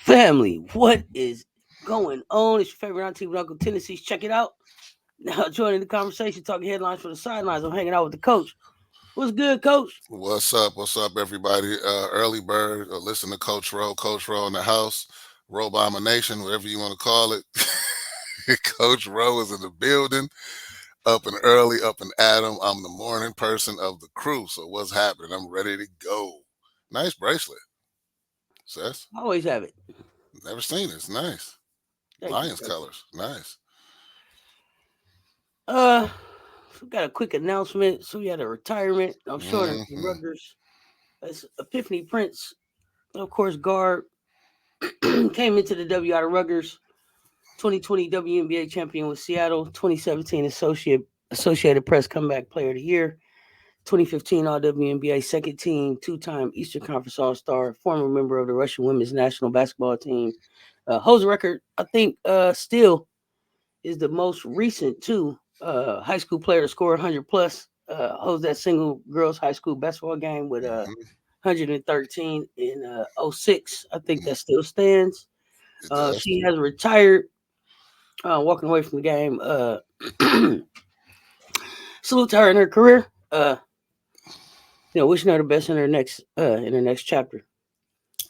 Family, what is going on? It's your favorite auntie with Uncle Tennessee's. Check it out. Now joining the conversation, talking headlines for the sidelines. I'm hanging out with the coach. What's good, coach? What's up? What's up, everybody? Early bird, listen to Coach Ro in the house, Robomination, whatever you want to call it. Coach Ro is in the building, up and early, up and Adam. I'm the morning person of the crew. So what's happening? I'm ready to go. Nice bracelet, Cess. I always have it. Never seen it. It's nice. Thank you. Lions Thank you. colors. Nice. Uh, we got a quick announcement. So we had a retirement. I'm short from Mm-hmm. Rutgers. That's Epiphany Prince, of course, guard. Came into the W out of Rutgers. 2020 WNBA champion with Seattle. 2017 Associated Press Comeback Player of the Year. 2015 All WNBA second team, two-time Eastern Conference All-Star, former member of the Russian women's national basketball team. Holds a record, I think, still is the most recent too. High school player to score 100 plus. Holds that single girls high school basketball game with Mm-hmm. 113 in '06. I think that still stands. It does. She has retired, walking away from the game. Salute to her in her career. Wishing her the best in her next chapter.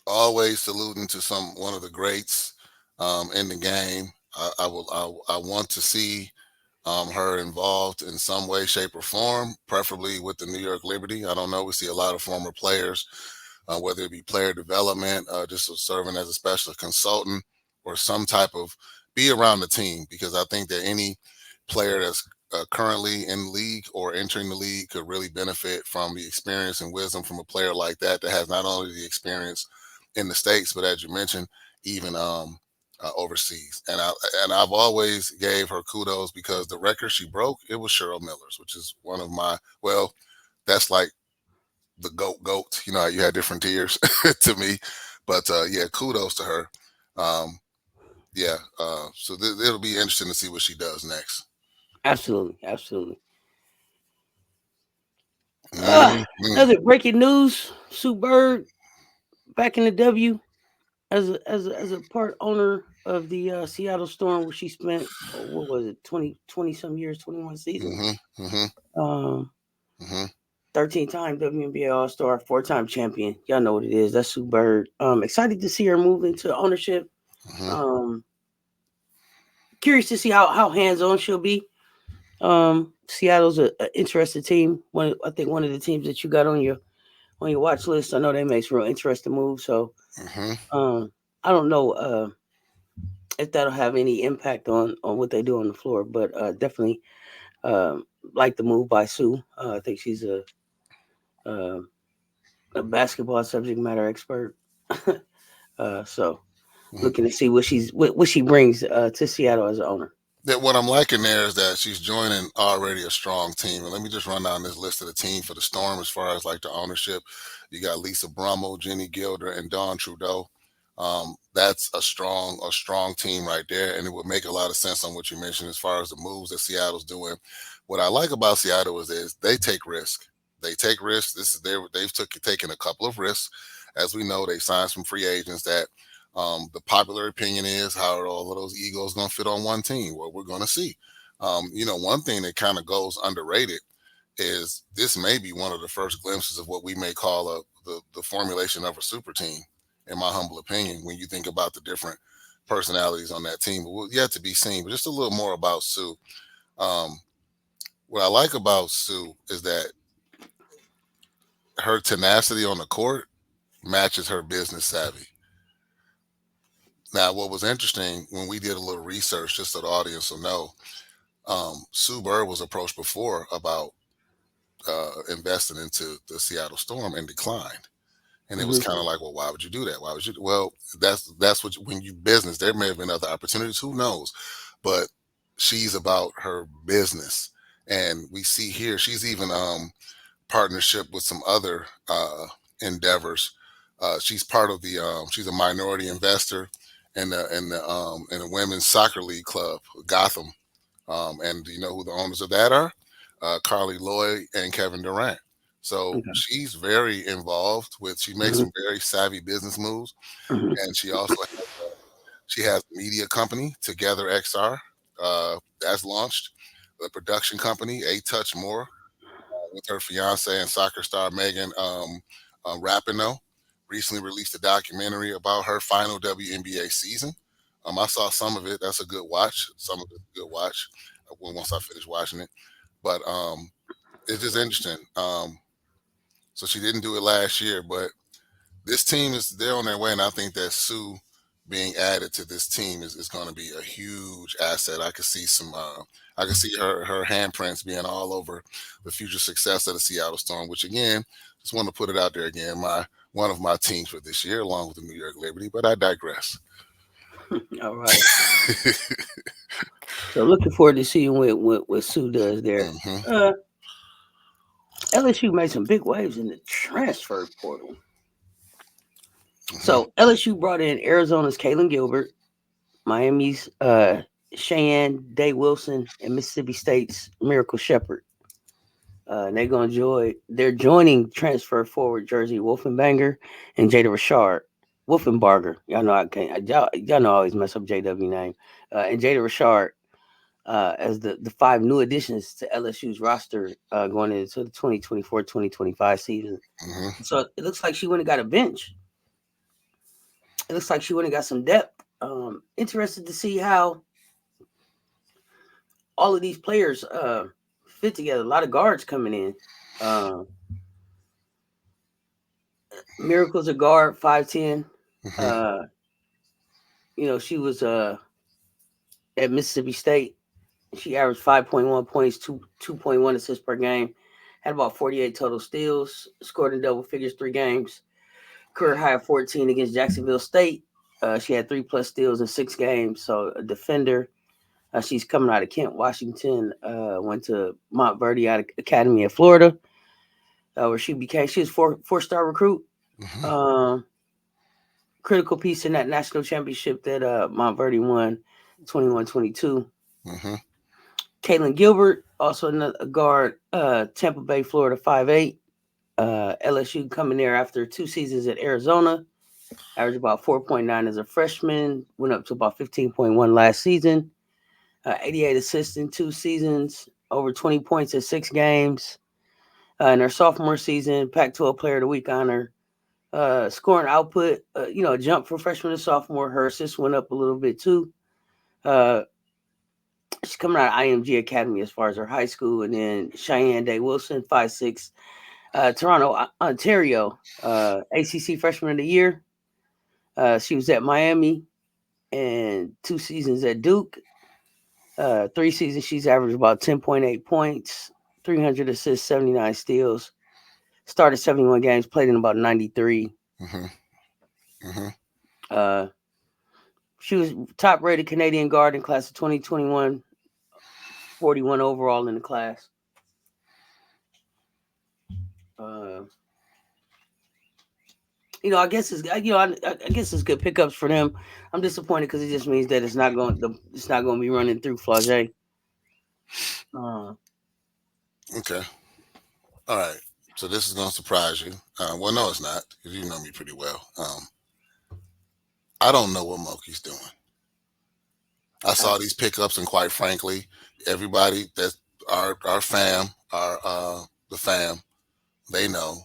Always saluting to one of the greats in the game. I want to see her involved in some way, shape, or form, preferably with the New York Liberty. I don't know. We see a lot of former players, whether it be player development, just serving as a special consultant, or some type of be around the team, because I think that any player that's currently in the league or entering the league could really benefit from the experience and wisdom from a player like that has not only the experience in the States, but as you mentioned, even overseas. And I've always gave her kudos because the record she broke, it was Cheryl Miller's, which is one of my, well, that's like the goat. You know how you had different tiers to me, but yeah, kudos to her. Um, yeah, so it'll be interesting to see what she does next. Absolutely, absolutely. Mm-hmm. Another breaking news: Sue Bird back in the W as a part owner of the Seattle Storm, where she spent what was it 20 some years, 21 seasons. Mm-hmm. Mm-hmm. Um, Mm-hmm. 13-time WNBA All Star, 4-time champion. Y'all know what it is. That's Sue Bird. Excited to see her move into ownership. Mm-hmm. Um, Curious to see how hands on she'll be. Seattle's a interesting team. I think one of the teams that you got on your watch list. I know they make some real interesting moves. So Mm-hmm. um, I don't know if that'll have any impact on what they do on the floor, but definitely um, like the move by Sue. I think she's uh, a basketball subject matter expert. So looking to see what she brings to Seattle as an owner. That what I'm liking there is that she's joining already a strong team. And let me just run down this list of the team for the Storm as far as like the ownership. You got Lisa Brummel, Jenny Gilder, and Dawn Trudeau. That's a strong team right there, and it would make a lot of sense on what you mentioned as far as the moves that Seattle's doing. What I like about Seattle is they take risk. They take risks. Taken a couple of risks, as we know. They signed some free agents that the popular opinion is how are all of those egos going to fit on one team? Well, we're going to see. One thing that kind of goes underrated is this may be one of the first glimpses of what we may call the formulation of a super team, in my humble opinion, when you think about the different personalities on that team. But yet to be seen. But just a little more about Sue. Um, what I like about Sue is that her tenacity on the court matches her business savvy. Now, what was interesting when we did a little research, just so the audience will know, Sue Bird was approached before about investing into the Seattle Storm and declined. And it was Hmm. kind of like, well, why would you do that? Why would you? Well, that's what when you business, there may have been other opportunities. Who knows? But she's about her business, and we see here she's even partnership with some other endeavors. She's part of the. She's a minority investor in the women's soccer league club, Gotham. And do you know who the owners of that are? Carly Lloyd and Kevin Durant. So Okay. she's very involved she makes Mhm. some very savvy business moves. Mhm. And she has a media company, Together XR, that's launched. The production company, A Touch More, with her fiance and soccer star Megan Rapinoe, recently released a documentary about her final WNBA season. I saw some of it. That's a good watch. Some of it's a good watch once I finish watching it. But it's just interesting. So she didn't do it last year, but this team they're on their way, and I think that Sue being added to this team is going to be a huge asset. I could see her handprints being all over the future success of the Seattle Storm, which again, just want to put it out there again, my one of my teams for this year, along with the New York Liberty. But I digress. All right. So looking forward to seeing what Sue does there. Hmm. Uh, LSU made some big waves in the transfer portal. Hmm. So LSU brought in Arizona's Kalen Gilbert, Miami's Cheyenne Day Wilson, and Mississippi State's Miracle Shepherd. And they're joining transfer forward Jersey Wolfenbanger and Jada Rashard. Wolfenbarger. Y'all know I can't y'all know I always mess up JW name. And Jada Rashard as the five new additions to LSU's roster going into the 2024-2025 season. Hmm. So it looks like she went and got a bench. It looks like she went and got some depth. Interested to see how all of these players fit together. A lot of guards coming in. Uh, Miracle's a guard, 5'10". Hmm. Uh, she was at Mississippi State. She averaged 5.1 points, 2.1 assists per game, had about 48 total steals, scored in double figures 3 games, career high of 14 against Jacksonville State. She had 3+ steals in 6 games, so a defender. She's coming out of Kent, Washington, went to Montverde Academy in Florida, where she was four-star recruit. Hmm. Um, Critical piece in that national championship that Montverde won 21-22. Hmm. Caitlin Gilbert, also another guard, Tampa Bay, Florida, 5'8". LSU coming there after 2 seasons at Arizona. Averaged about 4.9 as a freshman. Went up to about 15.1 last season. 88 assists in 2 seasons. Over 20 points in 6 games. In her sophomore season, Pac-12 Player of the Week honor. Scoring output, a jump from freshman to sophomore. Her assists went up a little bit too. Uh, she's coming out of IMG Academy as far as her high school, and then Cheyenne Day Wilson, 5'6", Toronto, Ontario, ACC Freshman of the Year. She was at Miami and 2 seasons at Duke. 3 seasons, she's averaged about 10.8 points, 300 assists, 79 steals. Started 71 games, played in about 93. Hmm. Hmm. Uh, she was top rated Canadian guard in class of 2021, 41 overall in the class. Uh, I guess I guess it's good pickups for them. I'm disappointed because it just means that it's not going to be running through Flage. Uh, Okay. All right. So this is going to surprise you. Well, no, it's not, because you know me pretty well. I don't know what Moki's doing. I I, saw these pickups, and quite frankly, everybody that our fam, our the fam, they know.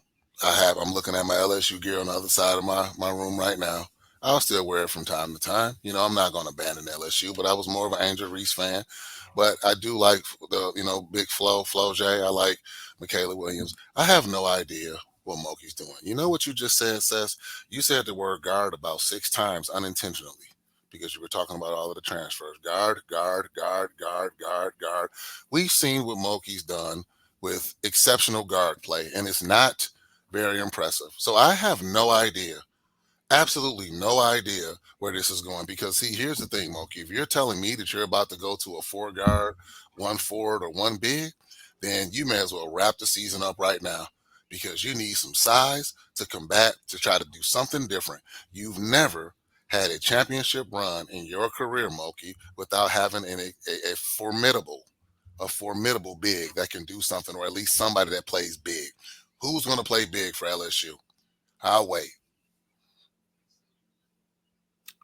I'm looking at my LSU gear on the other side of my room right now. I'll still wear it from time to time. I'm not going to abandon LSU, but I was more of an Angel Reese fan. But I do like the Big Flo J. I like Michaela Williams. I have no idea what Moki's doing. You know what you just said, Sess? You said the word guard about 6 times unintentionally, because you were talking about all of the transfers. Guard, guard, guard, guard, guard, guard. We've seen what Moki's done with exceptional guard play, and it's not very impressive. So I have no idea, absolutely no idea where this is going. Because see, here's the thing, Moki. If you're telling me that you're about to go to a 4 guard, 1 forward, or 1 big, then you may as well wrap the season up right now, because you need some size to combat, to try to do something different. You've never had a championship run in your career, Moki, without having a formidable big that can do something, or at least somebody that plays big. Who's going to play big for LSU? I'll wait.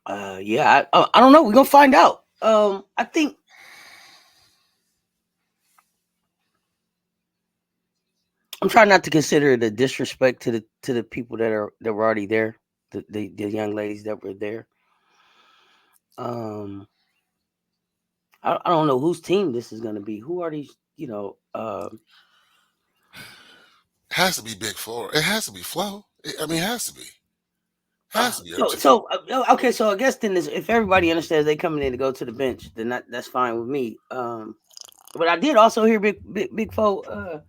Yeah, I don't know. We're gonna find out. I think I'm trying not to consider it a disrespect to the people that were already there, the young ladies that were there. I don't know whose team this is gonna be. Who are these? It has to be Big Four. It has to be Flo. I mean, it has to be. Has to be her team. Okay. So I guess then if everybody understands they coming in to go to the bench, then that's fine with me. But I did also hear Big Foe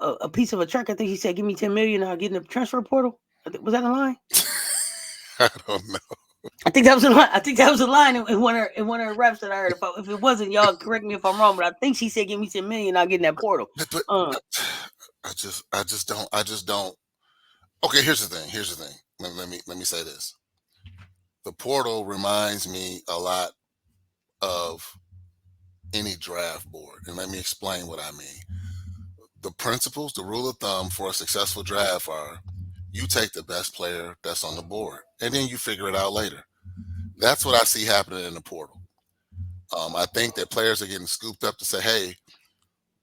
a piece of a truck. I think he said, "Give me 10 million. I'll get in the transfer portal." Was that a line? I don't know. I think that was a line. I think that was a line in one of her reps that I heard. If it wasn't, y'all correct me if I'm wrong. But I think she said, "Give me 10 million. I'll get in that portal." But I just don't. Okay, here's the thing. Let me say this. The portal reminds me a lot of any draft board, and let me explain what I mean. The principles, the rule of thumb for a successful draft are: you take the best player that's on the board, and then you figure it out later. That's what I see happening in the portal. I think that players are getting scooped up to say, "Hey,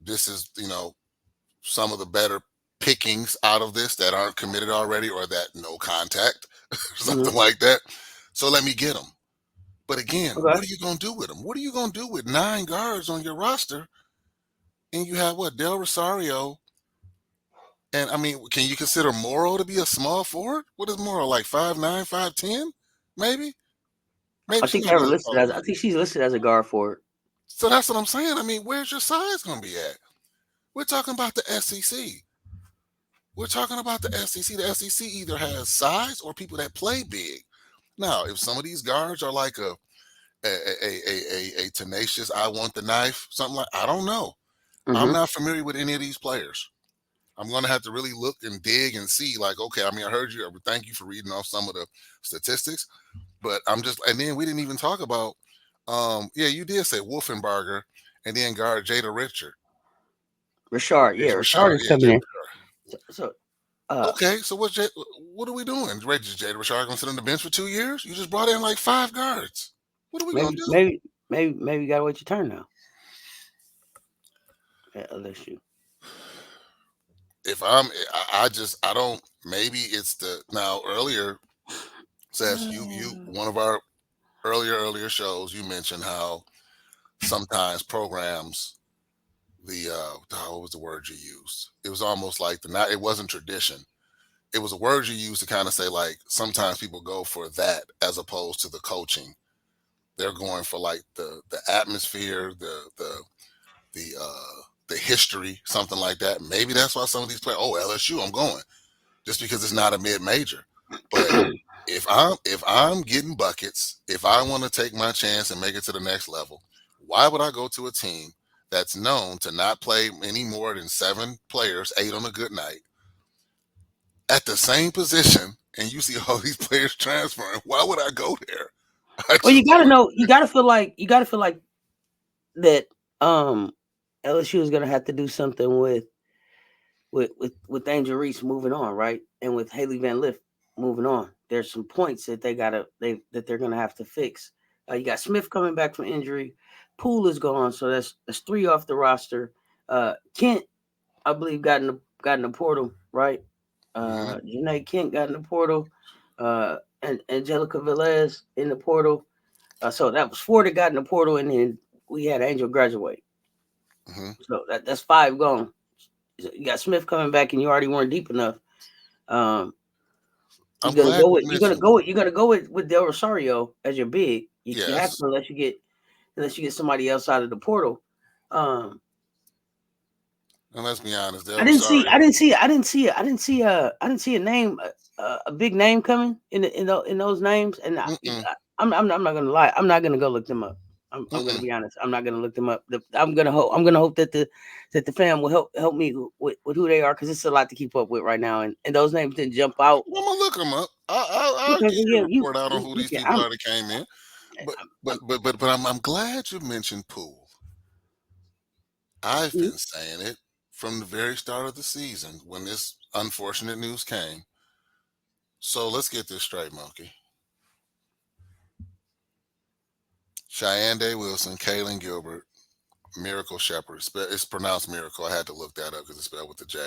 this is some of the better pickings out of this that aren't committed already, or that no contact, something like that. So let me get them." But again, Okay. what are you going to do with them? What are you going to do with 9 guards on your roster? And you have what? Del Rosario. And I mean, can you consider Morrow to be a small forward? What is Morrow, like 5'9", 5'10"? Maybe? I Maybe think she's they a have her little listed taller as. than I that. think she's listed as a guard forward. So that's what I'm saying. I mean, where's your size going to be at? We're talking about the SEC. We're talking about the SEC. The SEC either has size or people that play big. Now, if some of these guards are like a tenacious, I want the knife, something like, I don't know. I'm not familiar with any of these players. I'm going to have to really look and dig and see, like, okay, I mean, I heard you. Thank you for reading off some of the statistics, but and then we didn't even talk about, yeah, you did say Wolfenbarger and then guard Jada Richard. Richard, yeah, Jada Richard Richard, is yeah, coming Jada in. Richard. So Okay, so what are we doing? Jada Richard going to sit on the bench for 2 years? You just brought in like 5 guards. What are we going to do? maybe you gotta wait your turn now. At LSU. If I don't, maybe it's now earlier, Cess, one of our earlier shows, you mentioned how sometimes programs, what was the word you used? It was almost like it wasn't tradition. It was a word you used to kind of say, like, sometimes people go for that as opposed to the coaching. They're going for like the atmosphere, the history, something like that. Maybe that's why some of these players, LSU, I'm going, just because it's not a mid-major. But if I'm getting buckets, if I want to take my chance and make it to the next level, why would I go to a team that's known to not play any more than 7 players, 8 on a good night, at the same position, and you see all these players transferring? Why would I go there? Well, you gotta know. You gotta feel like that. LSU is gonna have to do something with Angel Reese moving on, right? And with Haley Van Lith moving on. There's some points that they're gonna have to fix. You got Smith coming back from injury. Poole is gone, so that's 3 off the roster. Kent, I believe, got in the portal, right? Janae Kent got in the portal. And Angelica Velez in the portal. So that was 4 that got in the portal, and then we had Angel graduate. So that's 5 gone. You got Smith coming back, and you already weren't deep enough. I'm glad you You're gonna mentioned. go with Del Rosario as your big. You have Yes. to unless you get somebody else out of the portal. And let's be honest, Del I didn't see Rosario. a name, a big name coming in those names, and I'm not gonna lie. I'm not gonna go look them up. I'm gonna be honest. I'm not gonna look them up. I'm gonna hope that the fam will help me with who they are, because it's a lot to keep up with right now, and those names didn't jump out. I'm gonna look them up. I'll Okay, give you yeah, a report out on who you these can. people are that came in. But I'm I'm glad you mentioned Poole. I've been saying it from the very start of the season when this unfortunate news came. So let's get this straight, Monkey. Cheyenne Day Wilson, Kaylin Gilbert, Miracle Shepherd. It's pronounced Miracle. I had to look that up because it's spelled with the J.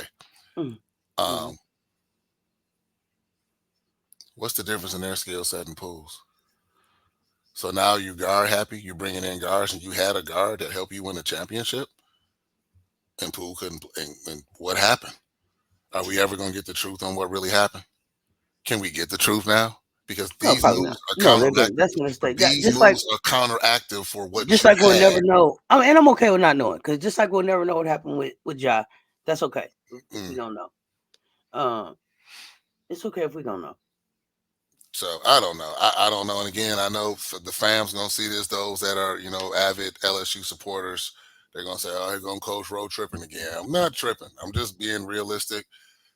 Mm-hmm. What's the difference in their skill set and pools? So now you guard happy. You're bringing in guards, and you had a guard that helped you win the championship, and Poole couldn't. And what happened? Are we ever going to get the truth on what really happened? Can we get the truth now? Because No, these probably moves not. are No, counteractive. that's going to stay. These Just like moves are counteractive for what just you like we'll never had. know. I mean, and I'm okay with not knowing, because just like we'll never know what happened with Ja. That's okay if we don't know. It's okay if we don't know. So I don't know. I don't know. And again, I know the fams gonna see this. Those that are avid LSU supporters, they're gonna say, "Oh, here going Coach Ro tripping again." I'm not tripping. I'm just being realistic.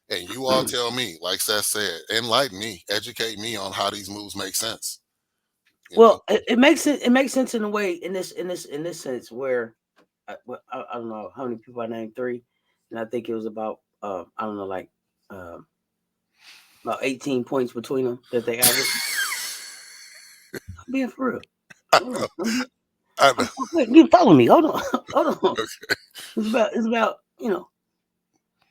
And you all tell me, like Seth said, enlighten me, educate me on how these moves make sense. Well, it makes sense. It makes sense in a way in this sense where I don't know how many people I named 3, and I think it was about I don't know, like about 18 points between them that they averaged. I'm being for real. Hold on. I know. Wait, you follow me. Hold on. Okay. It's about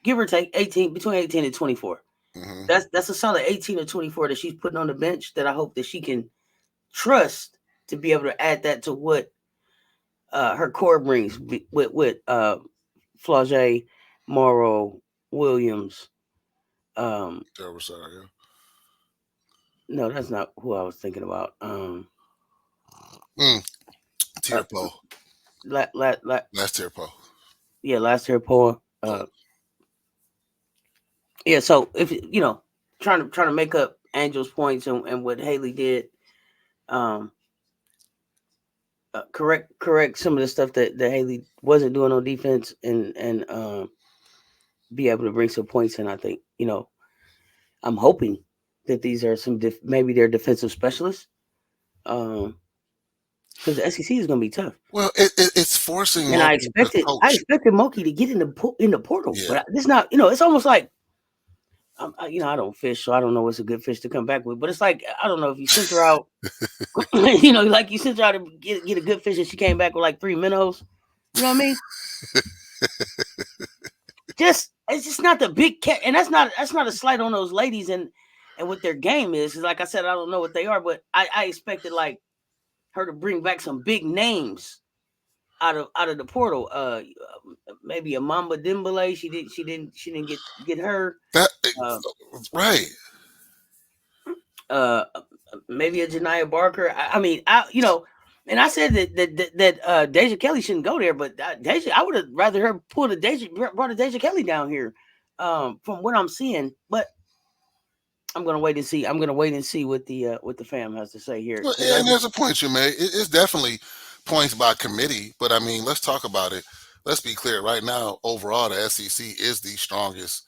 give or take 18, between 18 and 24. Mm-hmm. That's a solid 18 or 24 that she's putting on the bench that I hope that she can trust to be able to add that to what her core brings with Flau'jae, Morrow, Williams. Sorry. No, that's not who I was thinking about. Tierpo. Last Tierpo. Yeah, last year Poa. Yeah, so if trying to make up Angel's points and what Haley did, correct some of the stuff that Haley wasn't doing on defense, and be able to bring some points in. I think I'm hoping that these are some maybe they're defensive specialists, because the SEC is going to be tough. Well, it's forcing. And I expected Moki to get in the portal, Yeah. but it's not. It's almost like I don't fish, so I don't know what's a good fish to come back with. But it's like I don't know if you sent her out, like you sent her out to get a good fish, and she came back with like 3 minnows. You know what I mean? It's just not the big cat, and that's not a slight on those ladies and what their game is. Like I said, I don't know what they are, but I expected like her to bring back some big names out of the portal. Maybe a Mamba Dembele. She didn't get her. That right. Maybe a Janiyah Barker. I mean, and I said that Deja Kelly shouldn't go there, but Deja, I would have rather her brought a Deja Kelly down here, from what I'm seeing. But I'm gonna wait and see. I'm gonna wait and see what the fam has to say here. Well, and there's a point you made. It's definitely points by committee, but I mean, let's talk about it. Let's be clear. Right now, overall, the SEC is the strongest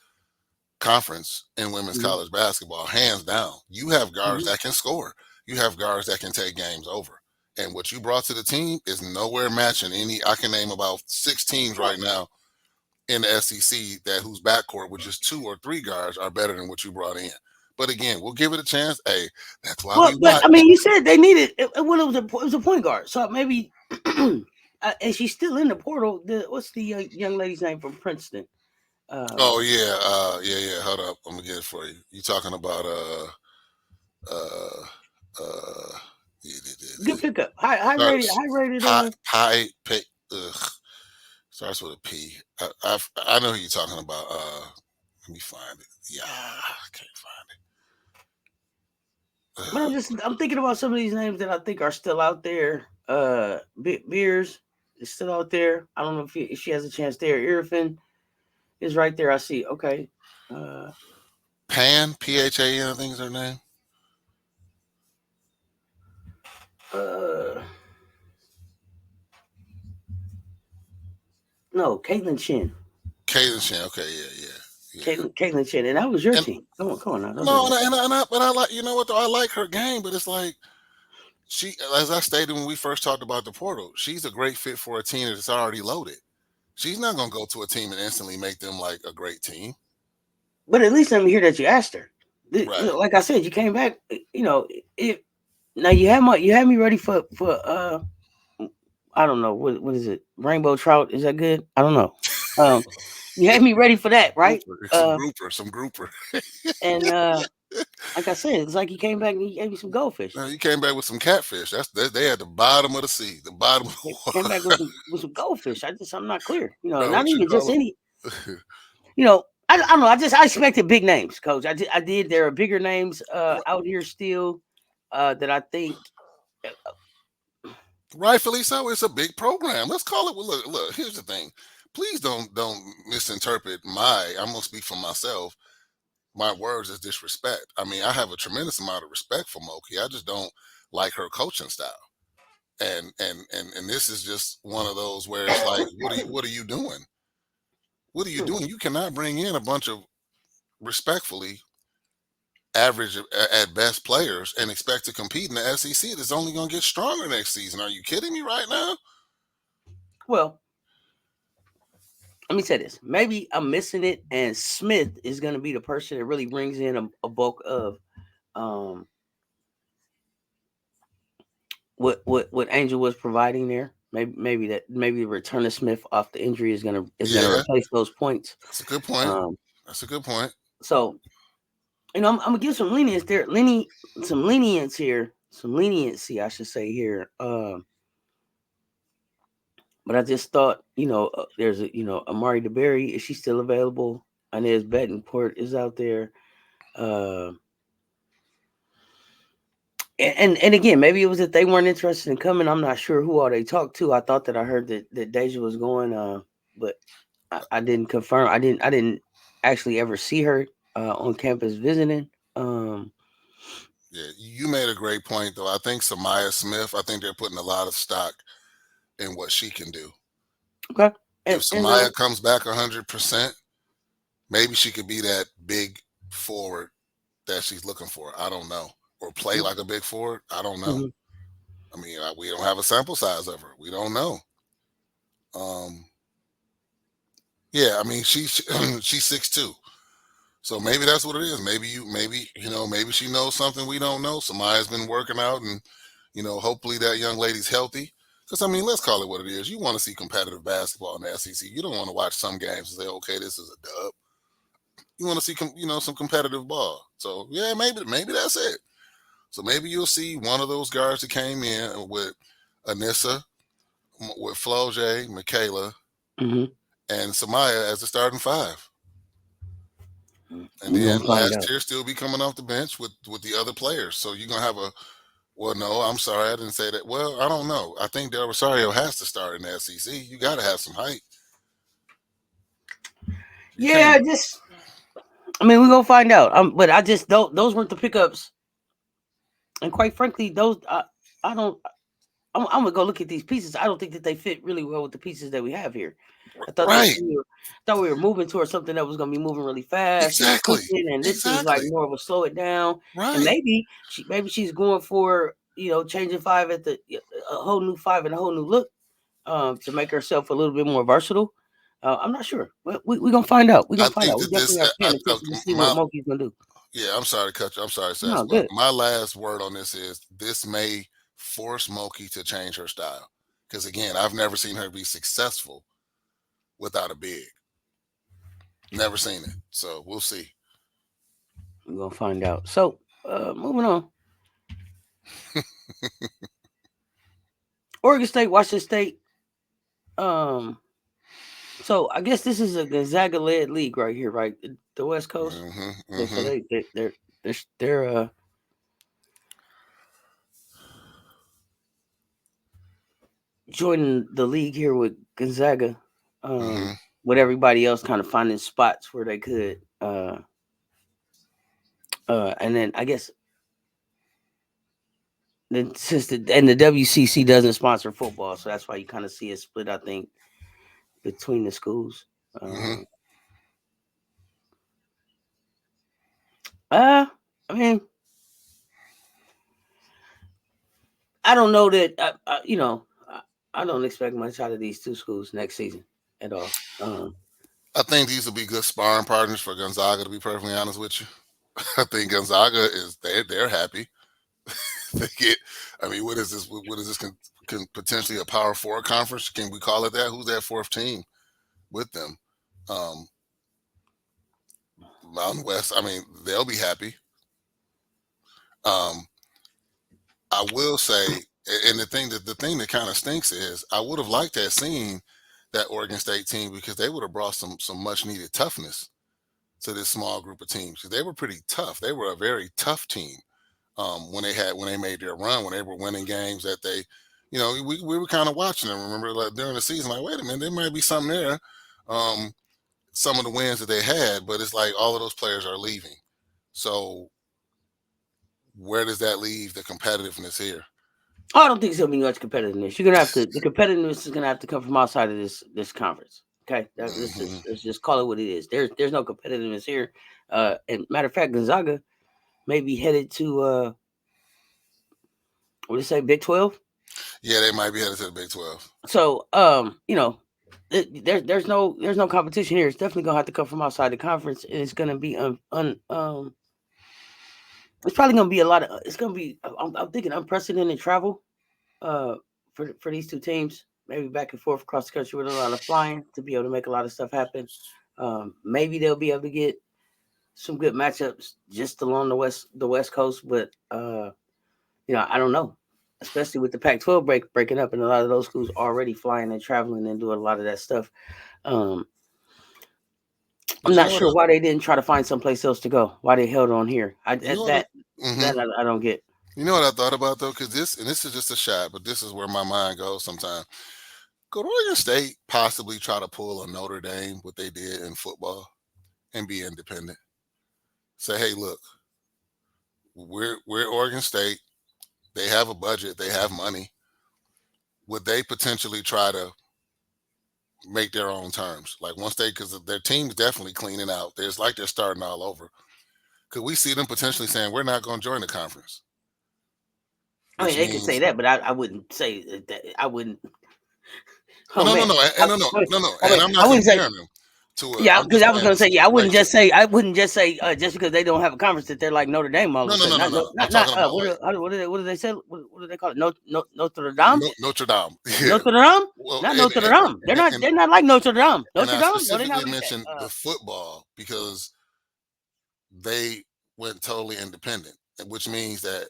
conference in women's college basketball, hands down. You have guards that can score. You have guards that can take games over. And what you brought to the team is nowhere matching any. I can name about 6 teams right now in the SEC whose backcourt with just 2 or 3 guards are better than what you brought in. But again, we'll give it a chance. Hey, that's why we but I mean, you said they needed it was a point guard, so maybe and she's still in the portal. What's the young lady's name from Princeton? Oh yeah. Hold up, I'm gonna get it for you. You talking about good pickup, high rated. High pick. Starts with a P. I know who you're talking about. Let me find it. Yeah, I can't find it. But I'm thinking about some of these names that I think are still out there. Beers is still out there. I don't know if she has a chance there. Irfin is right there. I see. Okay. Pan, Phan, I think is her name. No, Caitlin Chin. Caitlin Chin. Okay, yeah. Caitlin Chin, and that was your team. Come on now. But I like, though, I like her game, but it's like she, as I stated when we first talked about the portal, she's a great fit for a team that's already loaded. She's not gonna go to a team and instantly make them like a great team. But at least let me hear that you asked her. Right. Like I said, you came back. It now you had me ready for I don't know what is it, rainbow trout? Is that good? I don't know. Um, you had me ready for that, right? Grouper, Uh, some grouper. and like I said, it's like you came back and you gave me some goldfish. Now, you came back with some catfish. They at the bottom of the sea, the bottom of the You came water. back with some goldfish. I'm not clear. No, Not what you even just call any. them? I don't know. I expected big names, coach. I did. There are bigger names out here still that I think. Rightfully so. It's a big program. Let's call it. Well, look. Here's the thing. Please don't misinterpret my. I'm gonna speak for myself. My words as disrespect. I mean, I have a tremendous amount of respect for Moki. I just don't like her coaching style. And this is just one of those where it's like, what are you doing? What are you doing? You cannot bring in a bunch of respectfully average at best players and expect to compete in the SEC. That's only going to get stronger next season. Are you kidding me right now? Well, let me say this. Maybe I'm missing it, and Smith is going to be the person that really brings in a bulk of um, what Angel was providing there. Maybe the return of Smith off the injury is gonna Yeah, replace those points. that's a good point. Um, That's a good point. so I'm gonna give some lenience there, some leniency, I should say here. But I just thought, there's Amari DeBerry. Is she still available? Inez Betancourt is out there. Uh, and again, maybe it was that they weren't interested in coming. I'm not sure who all they talked to. I thought that I heard that Deja was going, but I didn't confirm. I didn't actually ever see her on campus visiting. Um, Yeah, you made a great point, though. I think Samaya Smith, I think they're putting a lot of stock in what she can do. okay, If and Samaya comes back 100%, maybe she could be that big forward that she's looking for. I don't know. Or play like a big forward. I don't know. mhm. I mean, we don't have a sample size of her. We don't know. Um, yeah, I mean, she's 6'2". So maybe that's what it is. Maybe she knows something we don't know. Samaya's been working out, and hopefully that young lady's healthy. Because I mean, let's call it what it is. You want to see competitive basketball in the SEC. You don't want to watch some games and say, "Okay, this is a dub." You want to see some competitive ball. So yeah, maybe that's it. So maybe you'll see one of those guards that came in with Anissa, with Floje, Michaela, Mhm. and Samaya as the starting five. And We're then gonna find last out. year still be coming off the bench with the other players. So you're gonna have a well, no, I'm sorry, I didn't say that. Well, I don't know. I think Del Rosario has to start in the SEC. You got to have some height. You Yeah, can't. I mean, we're gonna find out. But I just don't. Those weren't the pickups, and quite frankly, those I don't. I'm gonna go look at these pieces. I don't think that they fit really well with the pieces that we have here. I thought that Right. thought we were moving towards something that was gonna be moving really fast and Exactly. clicking, and this seems like Exactly. more of a slow it down. And Right. maybe she's going for changing five at a whole new five and a whole new look to make herself a little bit more versatile. I'm not sure. We're gonna find out. We're I gonna find think out. We that this. definitely are paying attention to see what My Moki's gonna do. Yeah. I'm sorry to cut you. I'm sorry, Seth. No, But good. my last word on this is this may force Moki to change her style. Because again, I've never seen her be successful without a big. Never seen it. So we'll see. We're gonna find out. So, moving on. Oregon State, Washington State. Um, so I guess this is a Gonzaga led league right here, right? The West Coast. Hmm. Yeah, so Hmm. they're joining the league here with Gonzaga. Hmm. With everybody else kind of finding spots where they could. And then I guess the WCC doesn't sponsor football, so that's why you kind of see a split. I think between the schools. Hmm. Um, uh, I mean, I don't know that I don't expect much out of these two schools next season. at all. I think these will be good sparring partners for Gonzaga. To be perfectly honest with you, I think Gonzaga is they're happy. They get. I mean, what is this? What is this? Can potentially a Power Four conference? Can we call it that? Who's that fourth team with them? Um, Mountain West. I mean, they'll be happy. Um, I will say, and the thing that kind of stinks is I would have liked to have seen that Oregon State team because they would have brought some much needed toughness to this small group of teams. They were pretty tough. They were a very tough team when they made their run, when they were winning games that they, we were kind of watching them. Remember, like, during the season, like, wait a minute, there might be something there. Um, some of the wins that they had, but it's like all of those players are leaving. So where does that leave the competitiveness here? I don't think it's gonna be much competitiveness. You're gonna have to. The competitiveness is gonna have to come from outside of this conference. Okay, let's just call it what it is. There's no competitiveness here. And matter of fact, Gonzaga may be headed to what do you say, Big 12? Yeah, they might be headed to the Big 12. So there's no competition here. It's definitely gonna have to come from outside the conference, and it's gonna be it's probably gonna be a lot of. It's gonna be. I'm thinking unprecedented travel. For these two teams, maybe back and forth across the country with a lot of flying to be able to make a lot of stuff happen. Maybe they'll be able to get some good matchups just along the west coast, but I don't know. Especially with the Pac-12 breaking up, and a lot of those schools already flying and traveling and doing a lot of that stuff. I'm not sure why they didn't try to find someplace else to go. Why they held on here? I don't get. You know what I thought about though, because this is just a shot, but this is where my mind goes sometimes. Could Oregon State possibly try to pull a Notre Dame, what they did in football, and be independent? Say, hey, look, we're Oregon State. They have a budget. They have money. Would they potentially try to make their own terms? Like once because their team's definitely cleaning out. There's like they're starting all over. Could we see them potentially saying we're not going to join the conference? I mean, they could say that, but I wouldn't say that. I wouldn't. No, and I'm not comparing them to a. Yeah, because I was gonna say, I wouldn't just say just because they don't have a conference that they're like Notre Dame all of a sudden. What do they say? What do they call it? Notre Dame. Notre Dame. Notre Dame. Not Notre Dame. They're not like Notre Dame. Notre Dame. I specifically mentioned the football because they went totally independent, which means that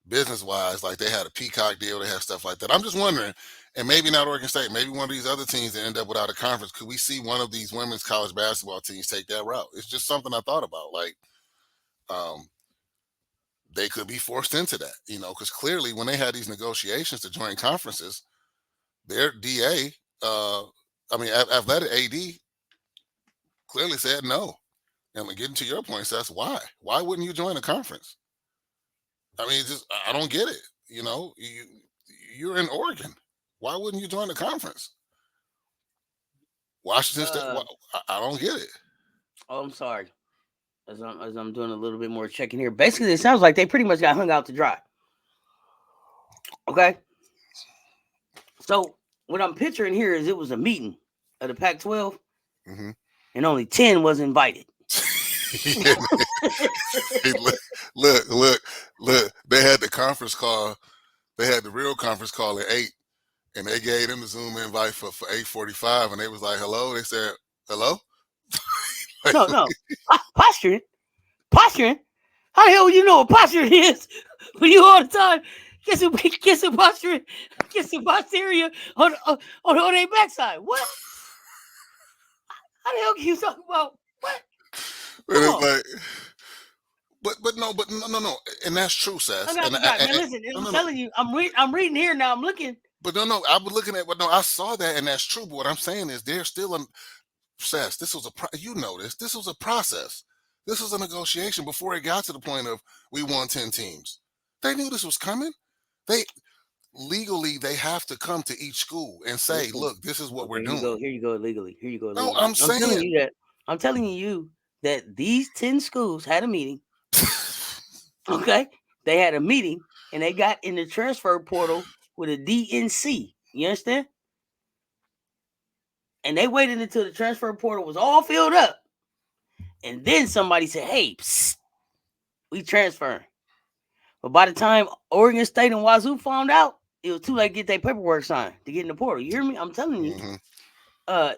business-wise, like they had a Peacock deal, they have stuff like that. I'm just wondering, and maybe not Oregon State, maybe one of these other teams that end up without a conference, could we see one of these women's college basketball teams take that route? It's just something I thought about. Like, they could be forced into that, because clearly when they had these negotiations to join conferences, their DA, athletic AD, clearly said no. And getting to your point, Seth, why? Why wouldn't you join a conference? I mean, I don't get it. You're in Oregon. Why wouldn't you join the conference? Washington State. I don't get it. Oh, I'm sorry. As I'm doing a little bit more checking here, basically, it sounds like they pretty much got hung out to dry. Okay. So what I'm picturing here is it was a meeting of the Pac-12, and only 10 was invited. Hey, look. They had the conference call. They had the real conference call at 8, and they gave them the Zoom invite for 8:45, and they was like, "Hello." They said, "Hello." No. Posturing. How the hell you know what posturing is? When you all the time get some posturing, get some posterior on their backside. What? How the hell can you talk about what? But no, and that's true, Seth. Listen, I'm telling you, I'm reading here now. I'm looking. But no, I was looking at, but no, I saw that, and that's true. But what I'm saying is, there's still Seth. This was this was a process. This was a negotiation before it got to the point of we won 10 teams. They knew this was coming. Legally, they have to come to each school and say, "Look, this is what we're doing." Here you go, legally. No, I'm telling you that these 10 schools had a meeting. Okay, they had a meeting and they got in the transfer portal with a DNC. You understand? And they waited until the transfer portal was all filled up. And then somebody said, hey, psst, we transferring. But by the time Oregon State and Wazoo found out, it was too late to get their paperwork signed to get in the portal. You hear me? I'm telling you.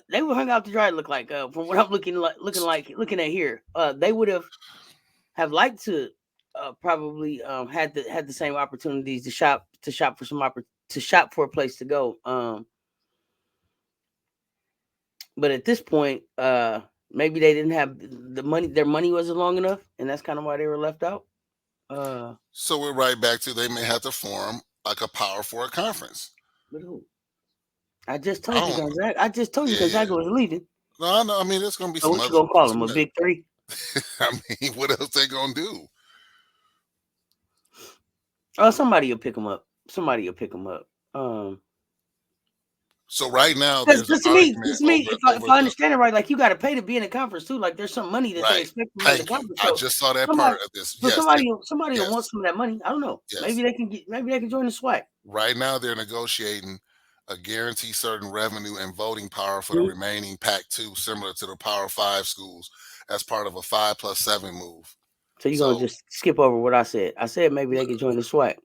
They were hung out to dry. Look like from what I'm looking at here, they would have liked to probably had the same opportunities to shop for a place to go. But at this point, maybe they didn't have the money. Their money wasn't long enough, and that's kind of why they were left out. So we're right back to they may have to form like a Power Four conference. But who? I just told you Gonzaga. I just told you Gonzaga was leaving. No, I mean, there's going to be some what other. You gonna call them a big three? I mean, what else they gonna do? Oh, somebody will pick them up. So right now, to me, if I understand it right, like you got to pay to be in a conference too. Like there's some money that they expect from the conference. I just saw that part of this. So somebody will want some of that money. I don't know. Yes. Maybe they can join the SWAC. Right now, they're negotiating a guarantee certain revenue and voting power for the remaining Pac-2, similar to the Power 5 schools, as part of a 5+7 move. So you're gonna just skip over what I said. I said maybe they could join the SWAC.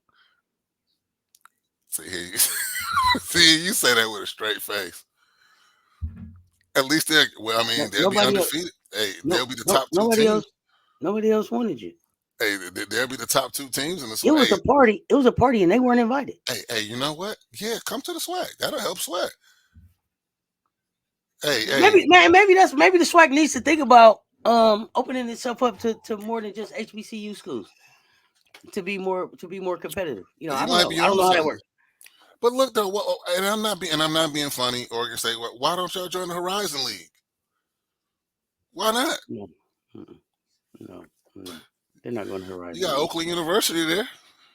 See, you say that with a straight face. At least they'll be undefeated. They'll be the top two teams. Nobody else wanted you. Hey, they'll be the top two teams in the SWAC. It was a party, and they weren't invited. Hey, you know what? Yeah, come to the SWAC. That'll help SWAC. Maybe the SWAC needs to think about opening itself up to more than just HBCU schools to be more competitive. I don't know how that works. But look though, and I'm not being funny. Oregon State, why don't y'all join the Horizon League? Why not? No, they're not going to Horizon. You got Oakland University there.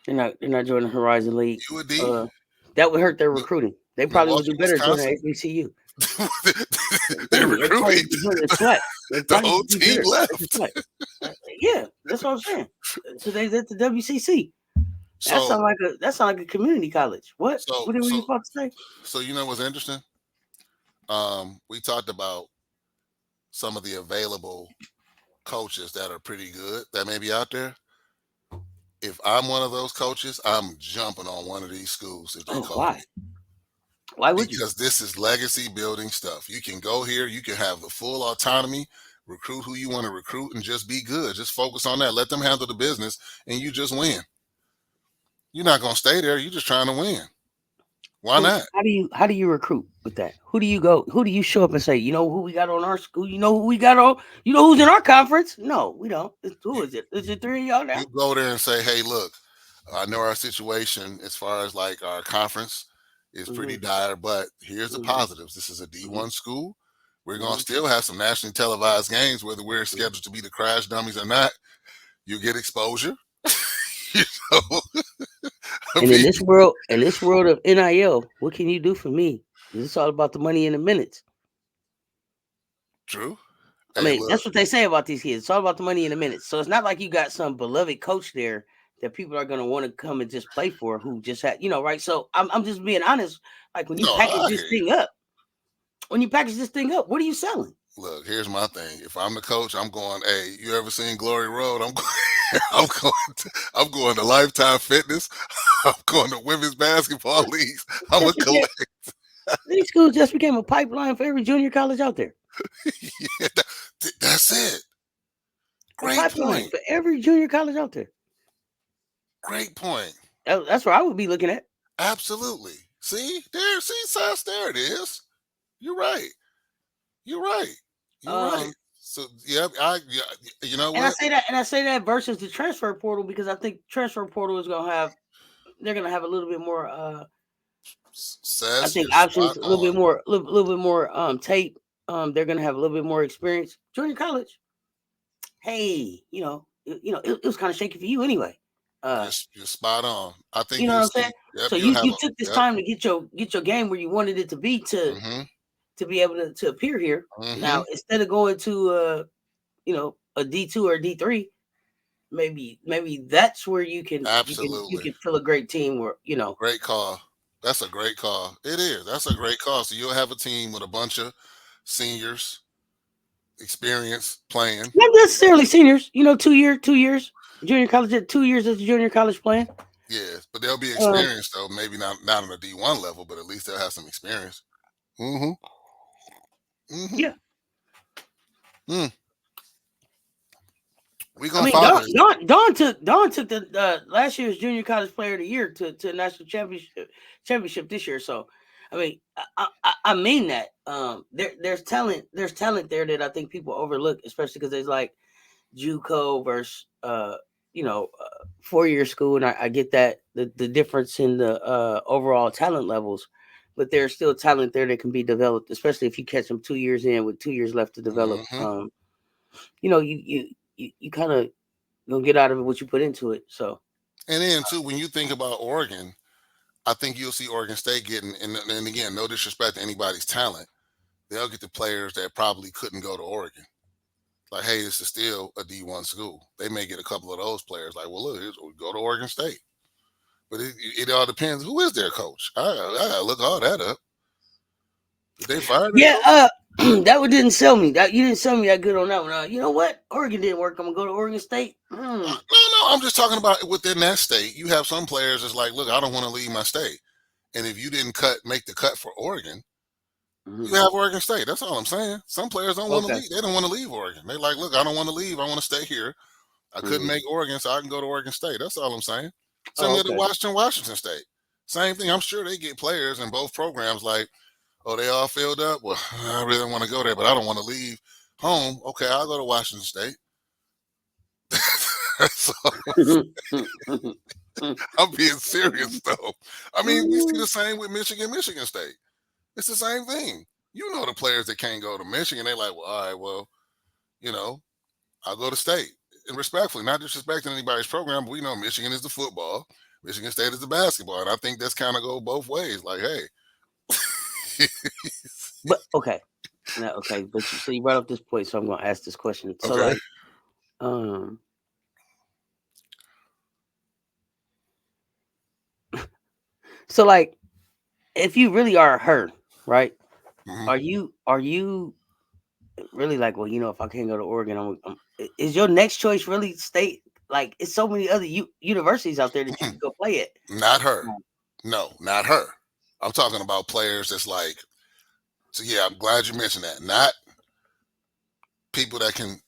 They're not joining the Horizon League. UAD. That would hurt their recruiting. They probably would do better joining HBCU. They're recruiting. The whole team left. Yeah, that's what I'm saying. So they at the WCC. That sounds like a community college. What? What were you about to say? So you know what's interesting? We talked about some of the available coaches that are pretty good that may be out there. If I'm one of those coaches, I'm jumping on one of these schools if they call me. Why would you? Because this is legacy building stuff. You can go here, you can have the full autonomy, recruit who you want to recruit, and just be good. Just focus on that. Let them handle the business, and you just win. You're not going to stay there. You're just trying to win. Why not? How do you recruit with that? Who do you go? Who do you show up and say, you know who we got on our school? You know who we got on? You know who's in our conference? No, we don't. Who is it? Is it three of y'all now? You go there and say, hey, look, I know our situation as far as like our conference is pretty dire, but here's the positives. This is a D1 school. We're going to still have some nationally televised games, whether we're scheduled to be the crash dummies or not. You get exposure. And in this world of NIL, what can you do for me? It's all about the money and the minutes. True. That's what they say about these kids. It's all about the money and the minutes. So it's not like you got some beloved coach there that people are going to want to come and just play for, who just had, right? So I'm just being honest. Like when you package this thing up, what are you selling? Look, here's my thing. If I'm the coach, I'm going, hey, you ever seen Glory Road? I'm going to Lifetime Fitness. I'm going to women's basketball leagues. I'm going to collect. These schools just became a pipeline for every junior college out there. Yeah, that's it. Great point. For every junior college out there. Great point. That's what I would be looking at. Absolutely. Cess, there it is. You're right. So you know what? I say that versus the transfer portal, because I think transfer portal is they're gonna have a little bit more Cess, I think options, a little bit more tape. They're gonna have a little bit more experience. Junior college, hey, it was kind of shaky for you anyway. You're spot on. I think you know what I'm saying. Yep, so you took this time to get your game where you wanted it to be to be able to appear here. Now, instead of going to a D2 or a D3, maybe that's where you can fill a great team where, Great call. That's a great call. It is. That's a great call. So you'll have a team with a bunch of seniors, experience playing. Not necessarily seniors. 2 years. Junior college at 2 years as a junior college playing. Yeah, but they'll be experienced though. Maybe not on a D1 level, but at least they'll have some experience. Mm-hmm. Mm-hmm. Yeah. We gonna follow this. Dawn took the last year's junior college player of the year to national championship this year. So, I mean, I mean that. There's talent there that I think people overlook, especially because there's like JUCO versus 4-year school, and I get that the difference in the overall talent levels, but there's still talent there that can be developed, especially if you catch them 2 years in with 2 years left to develop. Mm-hmm. You kind of gonna get out of it what you put into it. So, and then too, when you think about Oregon, I think you'll see Oregon State getting, and again, no disrespect to anybody's talent, they'll get the players that probably couldn't go to Oregon. Like, hey, this is still a D1 school. They may get a couple of those players. Like, well, look, we go to Oregon State. But it all depends. Who is their coach? I gotta look all that up. Did they fire? Yeah, that one didn't sell me. You didn't sell me that good on that one. You know what? Oregon didn't work. I'm gonna go to Oregon State. No. I'm just talking about within that state. You have some players that's like, look, I don't want to leave my state. And if you didn't make the cut for Oregon, you have Oregon State. That's all I'm saying. Some players don't want to leave. They don't want to leave Oregon. They're like, look, I don't want to leave. I want to stay here. I couldn't make Oregon, so I can go to Oregon State. That's all I'm saying. Similar to Washington State. Same thing. I'm sure they get players in both programs like, oh, they all filled up? Well, I really don't want to go there, but I don't want to leave home. Okay, I'll go to Washington State. So, I'm being serious, though. I mean, we see the same with Michigan State. It's the same thing. You know the players that can't go to Michigan, they're like, well, all right, well, I'll go to State. And respectfully, not disrespecting anybody's program, but we know Michigan is the football. Michigan State is the basketball. And I think that's kind of go both ways. Like, hey. But, okay. But you brought up this point, so I'm going to ask this question. So, like, if you really are her, right? Mm-hmm. Are you really like, well, if I can't go to Oregon, is your next choice really State? Like, it's so many other universities out there that you can go play at. Not her. No, not her. I'm talking about players that's like, so yeah, I'm glad you mentioned that. Not people that can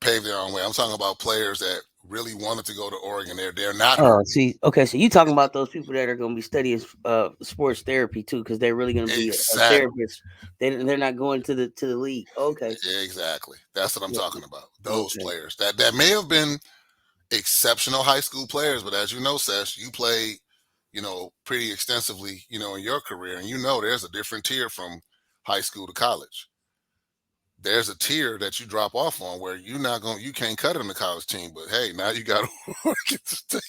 pave their own way. I'm talking about players that really wanted to go to Oregon. They're not. Oh, see, okay, so you talking about those people that are going to be studying sports therapy too, because they're really going to be a therapist. They're not going to the league. Okay, exactly. That's what I'm talking about. Those players that may have been exceptional high school players, but as you know, Cess, you played, pretty extensively, in your career, and there's a different tier from high school to college. There's a tier that you drop off on where you can't cut it in the college team, but hey, now you got Oregon State.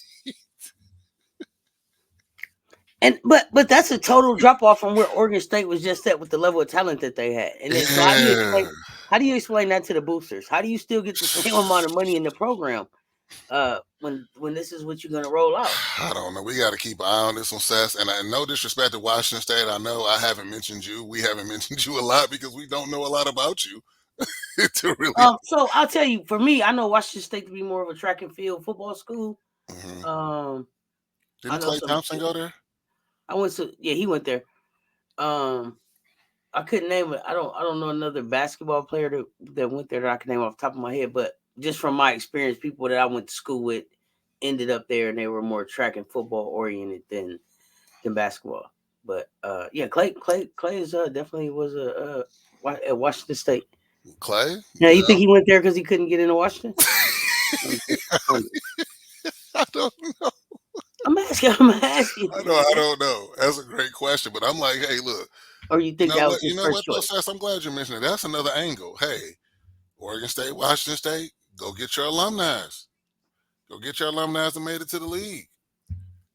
And but that's a total drop off from where Oregon State was just at with the level of talent that they had. And then, so how do you explain that to the boosters? How do you still get the same amount of money in the program when this is what you're going to roll out? I don't know. We got to keep an eye on this one, Cess. And no disrespect to Washington State. I know I haven't mentioned you. We haven't mentioned you a lot because we don't know a lot about you. So I'll tell you, for me, I know Washington State to be more of a track and field football school. Mm-hmm. Didn't Clay Thompson go there? He went there. I couldn't name it. I don't know another basketball player that went there that I can name off the top of my head, but just from my experience, people that I went to school with ended up there, and they were more track and football oriented than basketball. But Clay is definitely was at Washington State. Clay? Yeah, you think he went there because he couldn't get into Washington? I don't know. I'm asking. I don't know. That's a great question, but I'm like, hey, look. Or you think that was his first choice? Though, Sess, I'm glad you mentioned it. That's another angle. Hey, Oregon State, Washington State, go get your alumni. Go get your alumni that made it to the league.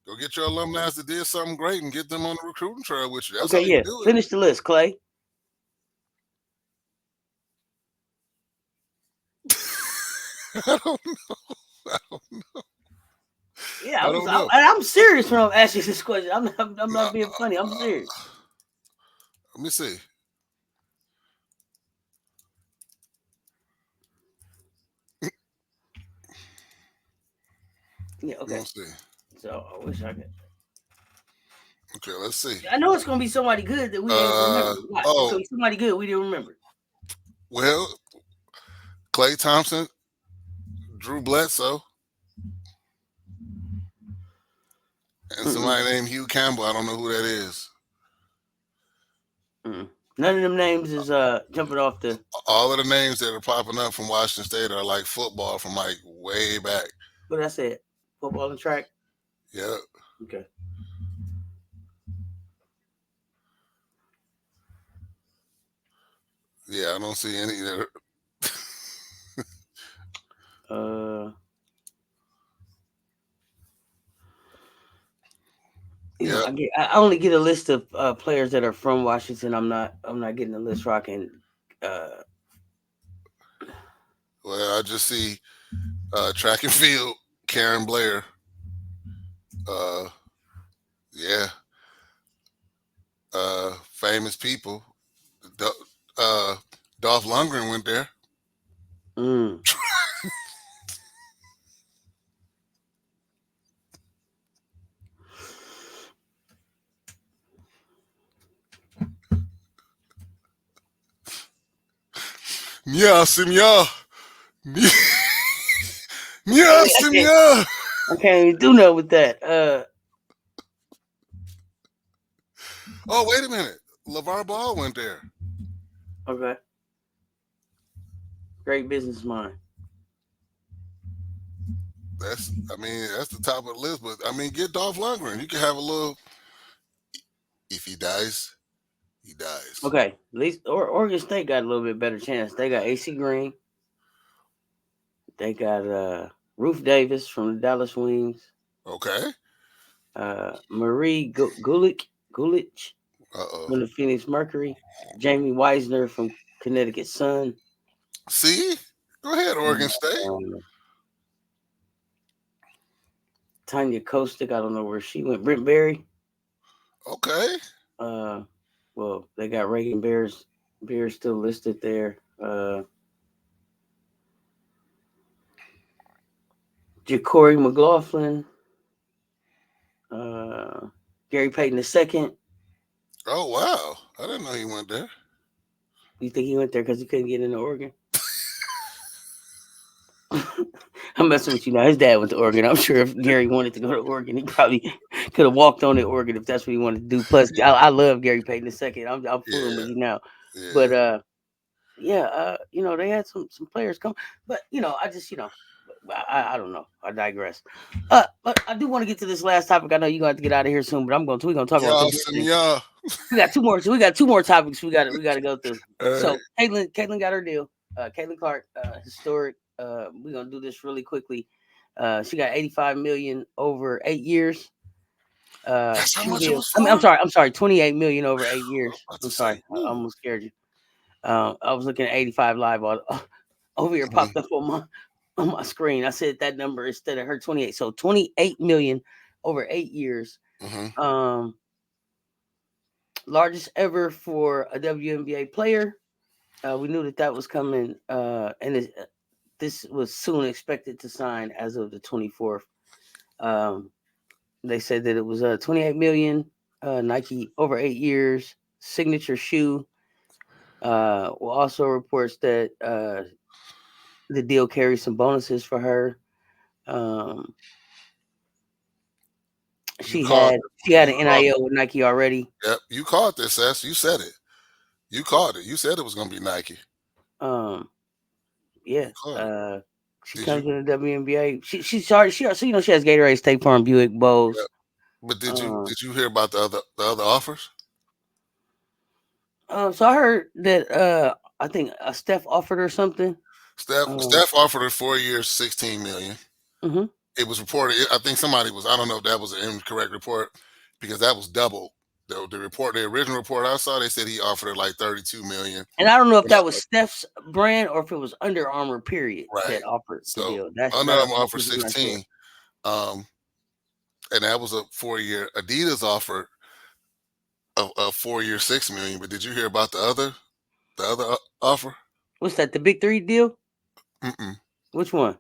Go get your alumni that did something great and get them on the recruiting trail with you. That's how you do it. Finish the list, Clay. I don't know. Yeah, I'm serious when I'm asking this question. I'm not being funny. I'm serious. Let me see. Yeah, okay. We'll see. So I wish I could. Okay, let's see. I know it's gonna be somebody good that we ain't remember. Watch. It's Oh, gonna be somebody good we didn't remember. well, Klay Thompson, Drew Bledsoe, and somebody named Hugh Campbell. I don't know who that is. None of them names is jumping off the. All of the names that are popping up from Washington State are like football from like way back. What I said, football and track. Yeah. Okay. Yeah, I don't see any that. You know, Yeah. I only get a list of players that are from Washington. I'm not getting a list where I can. Well, I just see track and field, Karen Blair. Yeah. Famous people. Dolph Lundgren went there. Yeah, Simya. Yeah, Simya. I can't even do nothing with that. Oh, wait a minute. LeVar Ball went there. Okay. Great business mind. That's the top of the list. But I mean, get Dolph Lundgren. You can have a little. If he dies, he dies. Okay. At least Oregon State got a little bit better chance. They got AC Green. They got Ruth Davis from the Dallas Wings. Okay. Marie Gulick from the Phoenix Mercury. Jamie Weisner from Connecticut Sun. See? Go ahead, Oregon State. Tanya Kostick, I don't know where she went. Brent Berry. Okay. Well, they got Reagan Bears still listed there. Ja'Cory McLaughlin. Gary Payton II. Oh, wow. I didn't know he went there. You think he went there because he couldn't get into Oregon? I'm messing with you now. His dad went to Oregon. I'm sure if Gary wanted to go to Oregon, he probably could have walked on to Oregon if that's what he wanted to do. Plus, I love Gary Payton II. I'm fooling with you now. Yeah. But you know, they had some players come. But you know, I just I don't know. I digress. But I do want to get to this last topic. I know you're gonna have to get out of here soon, but we're gonna talk about two more things. We got two more. So we got two more topics we got to go through. So Caitlin got her deal. Caitlin Clark, historic. We're gonna do this really quickly. She got $85 million over 8 years. That's how much it was for? I'm sorry, $28 million over 8 years. I'm sorry, I almost scared you. I was looking at 85 live over here, popped up on my screen. I said that number instead of her 28. So 28 million over 8 years. Largest ever for a WNBA player. We knew that was coming, and this was soon expected to sign as of the 24th. They said that it was 28 million Nike over 8 years, signature shoe. Also reports that the deal carries some bonuses for her. She had an NIL with Nike already. Yep, you called this, Cess. You said it. You called it. You said it was going to be Nike. Yeah. She comes in the WNBA. She has Gatorade, State Farm, Buick, Bose. Yep. But did you hear about the other offers? So I heard that I think Steph offered her something. Steph offered her 4 years, $16 million. Mm-hmm. It was reported. I think somebody was. I don't know if that was an incorrect report because that was double. The original report I saw, they said he offered her like $32 million. And I don't know if that was Steph's brand or if it was Under Armour period that offered the deal. Under Armour offered 16. And that was a 4-year. Adidas offered a 4-year, $6 million. But did you hear about the other offer? What's that? The Big 3 deal? Mm-mm. Which one?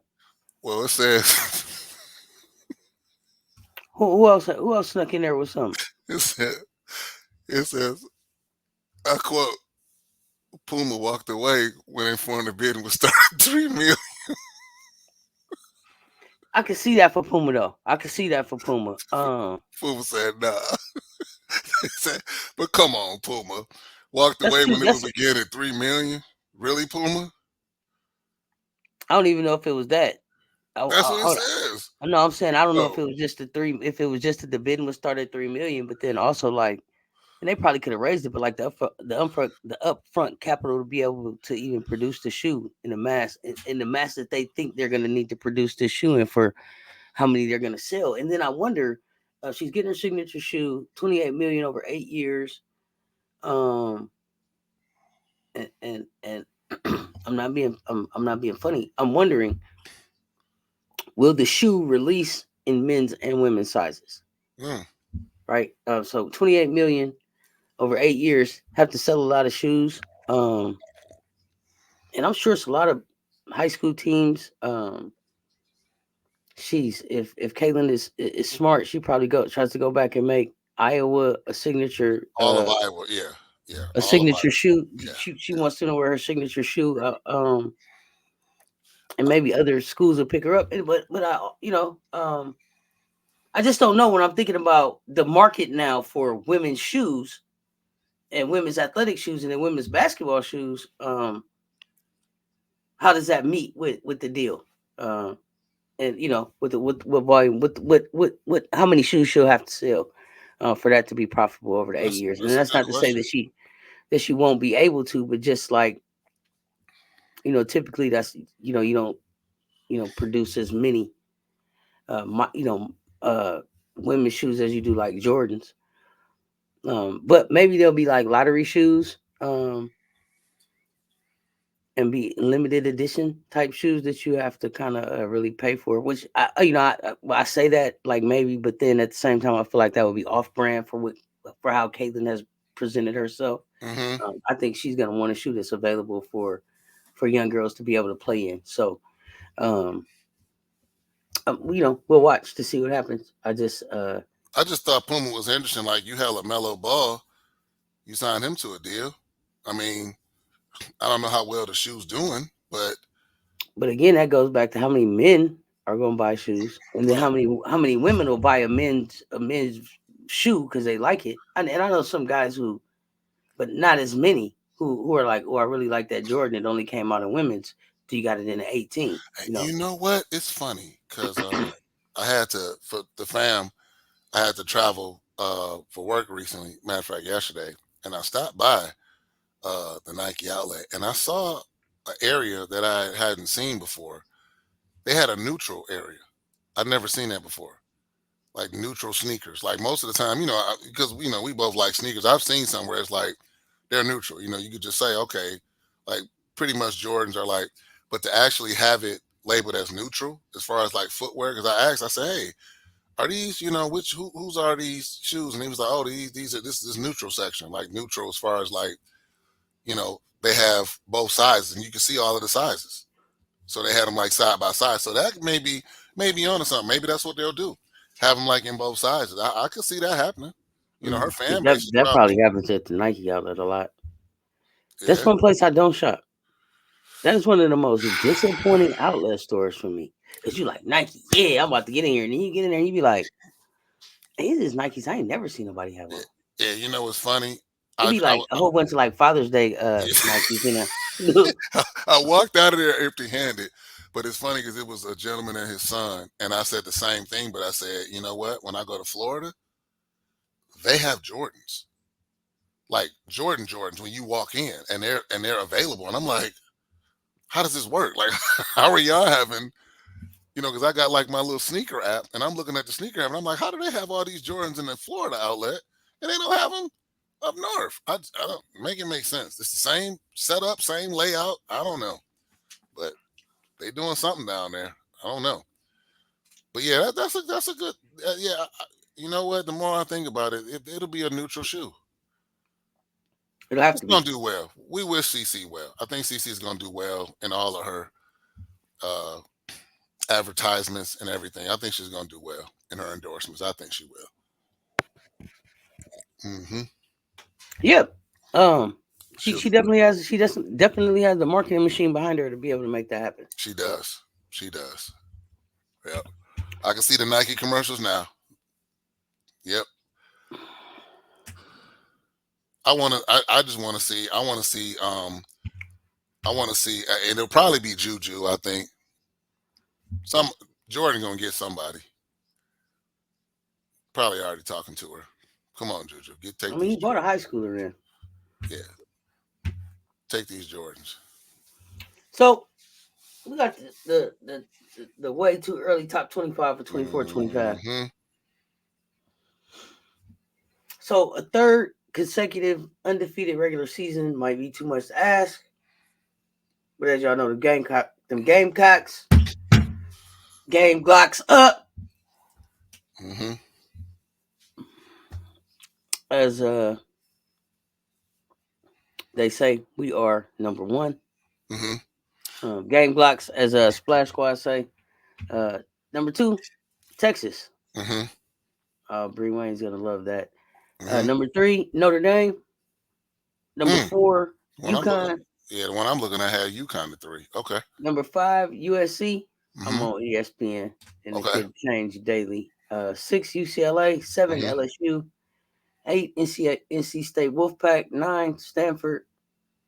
Well, it says Who else snuck in there with something? It said, it says, I quote, Puma walked away when informed the bidding was started at 3 million. I could see that for Puma though. I could see that for Puma. Puma said, nah. He said, but come on, Puma. Walked That's away too. when it That's was again at 3 million. Really, Puma? I don't even know if it was that. That's what it says. I know. I'm saying I don't know if Oh, it was just the three. If it was just that the bidding was started at 3 million, but then also like, and they probably could have raised it, but like the upfront capital to be able to even produce the shoe in the mass that they think they're gonna need to produce this shoe in for how many they're gonna sell. And then I wonder, she's getting her signature shoe, 28 million over 8 years. Um, and I'm not being funny. I'm wondering, will the shoe release in men's and women's sizes? mm, Right. So 28 million over 8 years, have to sell a lot of shoes. And I'm sure it's a lot of high school teams. She's if Caitlin is smart, she probably tries to go back and make Iowa all of Iowa. Yeah. Yeah. a All of signature Iowa. shoe. Yeah. She Yeah. wants to know where her signature shoe. And maybe other schools will pick her up. But I I just don't know when I'm thinking about the market now for women's shoes and women's athletic shoes and then women's basketball shoes. How does that meet with the deal? Uh, and with the with what volume, what how many shoes she'll have to sell for that to be profitable over the eight That's years. And that's a that's good not to say question. that she won't be able to, but just like typically that's you don't produce as many my women's shoes as you do like Jordans. But maybe they'll be like lottery shoes. And be limited edition type shoes that you have to kind of really pay for. Which I say that like maybe, but then at the same time, I feel like that would be off brand for how Caitlin has presented herself. Mm-hmm. I think she's gonna want a shoe that's available for young girls to be able to play in. So, um, we'll watch to see what happens. I just thought Puma was interesting. Like you had LaMelo Ball, you signed him to a deal. I mean, I don't know how well the shoe's doing, but But again, that goes back to how many men are going to buy shoes, and then right. how many women will buy a men's shoe because they like it. And I know some guys who, but not as many who are like, oh, I really like that Jordan. It only came out in women's. Do you got it in the 18? You know what? It's funny because I had to for the fam. I had to travel for work recently. Matter of fact, yesterday, and I stopped by the Nike outlet, and I saw an area that I hadn't seen before. They had a neutral area. I'd never seen that before. Like neutral sneakers. Like most of the time, because we both like sneakers. I've seen some where it's like they're neutral. You could just say, okay, like pretty much Jordans are like, but to actually have it labeled as neutral as far as like footwear, because I asked, I said, hey, are these, whose are these shoes? And he was like, oh, these are this neutral section, like neutral as far as like, they have both sizes and you can see all of the sizes. So they had them like side by side. So that maybe onto something. Maybe that's what they'll do. Have them like in both sizes. I could see that happening. Her fan That base is that probably probably happens at the Nike outlet a lot. That's yeah. one place I don't shop. That is one of the most disappointing outlet stores for me. Cause you like Nike, yeah, I'm about to get in here, and then you get in there and you be like, hey, these Nikes I ain't never seen nobody have Yeah, on. yeah. You know what's funny? It'd I be I, like a whole bunch of like Father's Day I, Nikes in there. I walked out of there empty handed. But it's funny because it was a gentleman and his son, and I said the same thing. But I said, you know what? When I go to Florida, they have Jordans, like Jordans, when you walk in, and they're available. And I'm like, how does this work? Like, how are y'all having? Because I got like my little sneaker app, and I'm looking at the sneaker app, and I'm like, how do they have all these Jordans in the Florida outlet, and they don't have them up north? I don't make it make sense. It's the same setup, same layout. I don't know, but they doing something down there. I don't know, but yeah, that's a good. Yeah, you know what? The more I think about it, it'll be a neutral shoe. It'll have It's to gonna be. do well. We wish CC well. I think CC is gonna do well in all of her uh, advertisements and everything. I think she's going to do well in her endorsements. I think she will. Yep. Um, she She'll, she definitely has the marketing machine behind her to be able to make that happen. she So does. She does. Yep. I can see the Nike commercials now. Yep. I just want to see. I want to see. I want to see, and it'll probably be Juju. I think some Jordan gonna get somebody. Probably already talking to her. Come on, Juju, I take mean, these he bought a Jordans. high schooler then. Yeah, take these Jordans. So we got the way too early top 25 for 24-25. Mm-hmm. So a third consecutive undefeated regular season might be too much to ask. But as y'all know, them Gamecocks, game Glocks up. Mm-hmm. As they say, we are number one. Mm-hmm. Game Glocks, as Splash Squad say. Uh, Number two, Texas. Mm-hmm. Bree Wayne's gonna love that. Mm-hmm. Number three, Notre Dame. Number Mm. four, When I'm looking, UConn. yeah, the one I'm looking at had UConn at 3. Okay. Number five, USC. I'm Mm-hmm. on ESPN, and it Okay. could change daily. Six, UCLA. Seven, Mm-hmm. LSU. Eight, NC State Wolfpack. Nine, Stanford.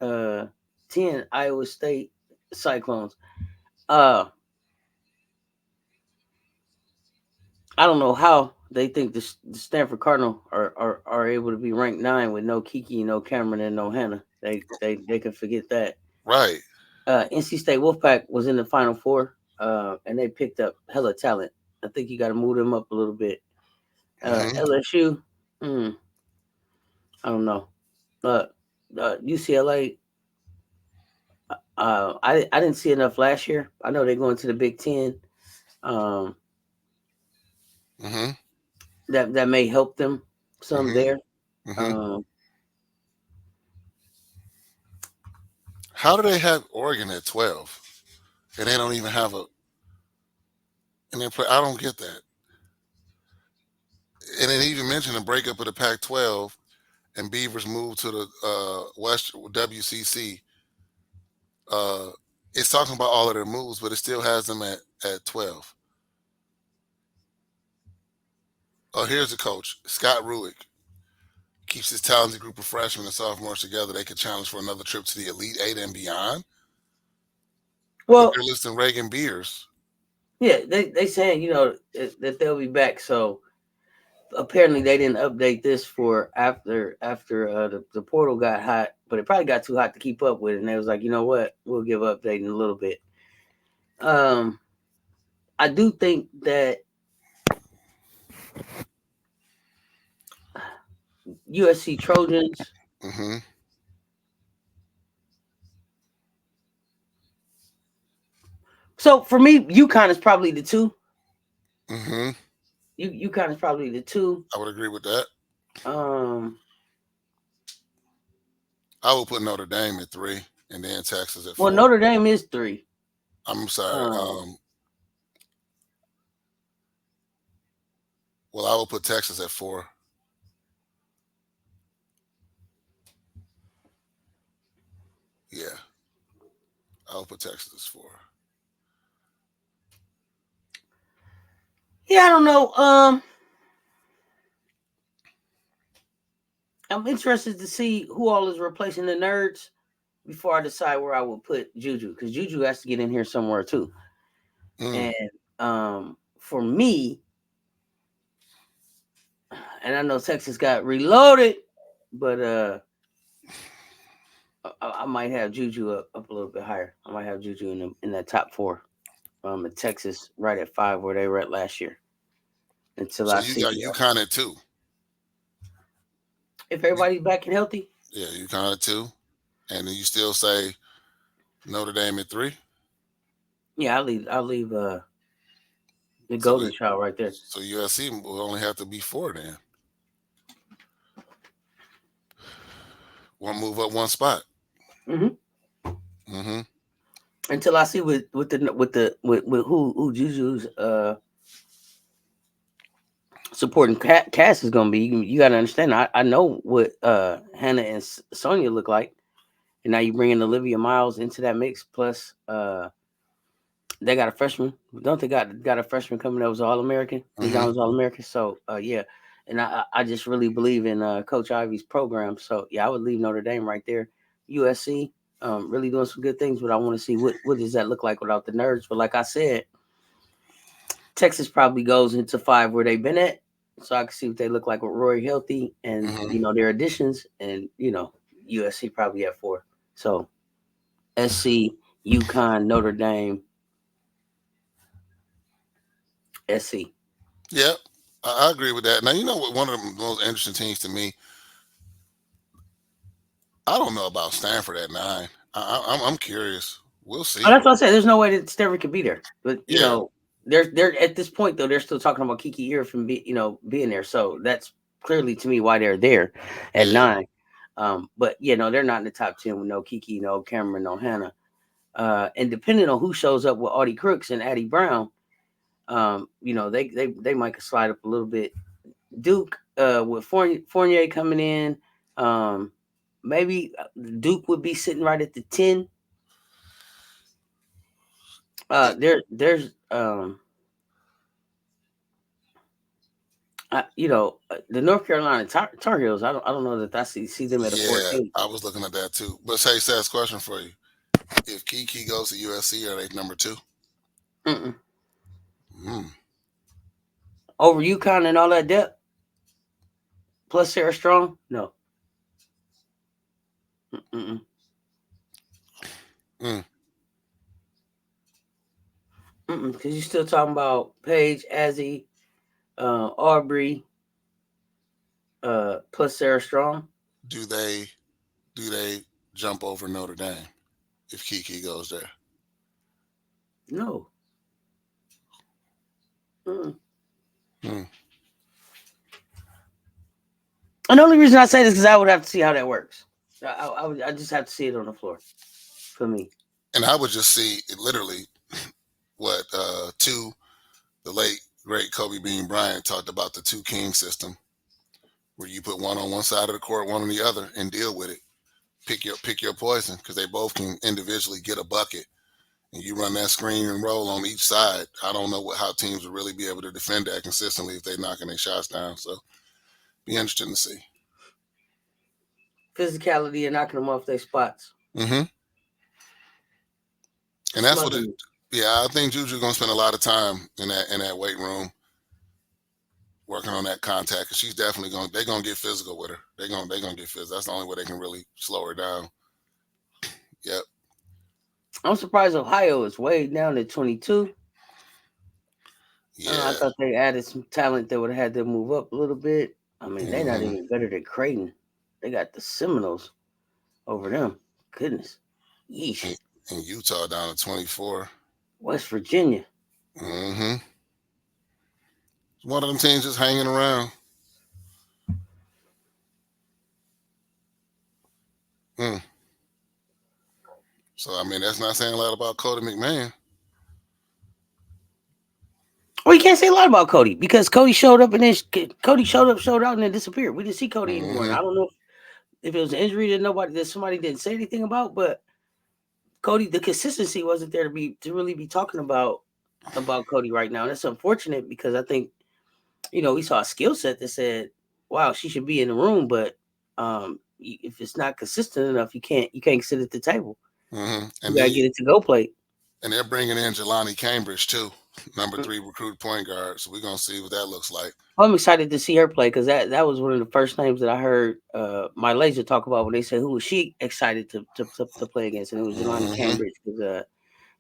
Uh, 10, Iowa State Cyclones. Uh, I don't know how they think the Stanford Cardinal are able to be ranked 9 with no Kiki, no Cameron, and no Hannah. They can forget that. Right. NC State Wolfpack was in the Final Four, and they picked up hella talent. I think you got to move them up a little bit. Mm-hmm. LSU, I don't know. UCLA, I didn't see enough last year. I know they're going to the Big Ten. Um, Mm-hmm. that may help them some Mm-hmm. there. Mm-hmm. Um, How do they have Oregon at 12 and they don't even have a and they play? I don't get that. And it even mentioned the breakup of the Pac-12 and Beavers moved to the West WCC. Uh, it's talking about all of their moves, but it still has them at 12. Oh, here's the coach, Scott Ruick. Keeps his talented group of freshmen and sophomores together. They could challenge for another trip to the Elite Eight and beyond. But well, they're listing Reagan Beers. yeah, they saying that they'll be back. So apparently they didn't update this for after the portal got hot, but it probably got too hot to keep up with, and they was like, you know what, we'll give update in a little bit. Um, I do think that USC Trojans. Mm-hmm. So for me, UConn is probably the two. Mm-hmm. UConn is probably the two. I would agree with that. Um, I would put Notre Dame at 3 and then Texas at well, 4. Notre Dame is three. I'm sorry. Um, Well, I will put Texas at 4. Yeah, I will put Texas at 4. yeah, I don't know. I'm interested to see who all is replacing the nerds before I decide where I will put Juju, because Juju has to get in here somewhere too. Mm. And for me, and I know Texas got reloaded, but I might have Juju up a little bit higher. I might have Juju in that top four. At Texas right at 5 where they were at last year. Until So I you see got UConn at 2. if everybody's back and healthy. Yeah, UConn at 2. And then you still say Notre Dame at 3. Yeah, I'll leave the So golden child right there. so USC will only have to be 4 then. One move up one spot. hmm Mm-hmm. until I see with who Juju's supporting cast is gonna be. You got to understand. I know what Hannah and Sonya look like, and now you bring in Olivia Miles into that mix. Plus, they got a freshman. Don't they got a freshman coming that was All American? Mm-hmm. McDonald's All American. So yeah, and I just really believe in Coach Ivy's program. So yeah, I would leave Notre Dame right there. USC really doing some good things, but I want to see what does that look like without the nerds. But like I said, Texas probably goes into 5 where they've been at, so I can see what they look like with Roy healthy and Mm-hmm. their additions, and USC probably at 4. So SC, UConn, Notre Dame, SC. Yep, I agree with that. Now, you know what? One of the most interesting teams to me, I don't know about Stanford at 9. I'm curious. We'll Oh, see. that's what I said. There's no way that Stanford could be there. But Yeah, they're at this point though. They're still talking about Kiki Irvin being there. So that's clearly to me why they're there at yeah. 9. But they're not in the top 10 with no Kiki, no Cameron, no Hannah. And depending on who shows up with Audie Crooks and Addie Brown, they might slide up a little bit. Duke with Fournier coming in, maybe Duke would be sitting right at the 10. It- There's the North Carolina Tar Heels. I don't know that I see them at a yeah, 14. I was looking at that too. But say, Seth's question for you: if Kiki goes to USC, are they number 2? Mm-mm. Mm. Over UConn and all that depth plus Sarah Strong. No. Mm-mm. Mm. Because you're still talking about Paige, Azzy, Aubrey, plus Sarah Strong. Do they jump over Notre Dame if Kiki goes there? No. Mm-mm. Mm. And the only reason I say this is because I would have to see how that works. I just have to see it on the floor for me. And I would just see it literally what the late great Kobe Bean Bryant talked about, the 2 king system, where you put one on one side of the court, one on the other, and deal with it. Pick your poison, because they both can individually get a bucket, and you run that screen and roll on each side. I don't know how teams would really be able to defend that consistently if they're knocking their shots down. So be interesting to see. Physicality and knocking them off their spots. Mm-hmm. And that's what it. Slugging. Yeah, I think Juju's gonna spend a lot of time in that weight room working on that contact, because she's definitely they're gonna get physical with her. They're gonna get physical. That's the only way they can really slow her down. Yep. I'm surprised Ohio is way down at 22. I Yeah. thought they added some talent that would have had them move up a little bit. I mean, they're not Mm-hmm. even better than Creighton. They got the Seminoles over them. Goodness. Yeesh. And Utah down to 24. West Virginia. Mm-hmm. One of them teams just hanging around. Mm. So I mean, that's not saying a lot about Cody McMahon. Well, you can't say a lot about Cody because Cody showed up and then Cody showed out and then disappeared. We didn't see Cody anymore. And Mm-hmm. I don't know if it was an injury that somebody didn't say anything about, but Cody, the consistency wasn't there to really be talking about Cody right now. That's unfortunate because I think we saw a skill set that said, "Wow, she should be in the room," but if it's not consistent enough, you can't sit at the table. Mm-hmm. You gotta get it to go plate. And they're bringing in Jelani Cambridge too, number 3 recruit point guard. So we're gonna see what that looks like. I'm excited to see her play because that was one of the first names that I heard my laser talk about when they said who was she excited to play against, and it was Jelani Mm-hmm. Cambridge because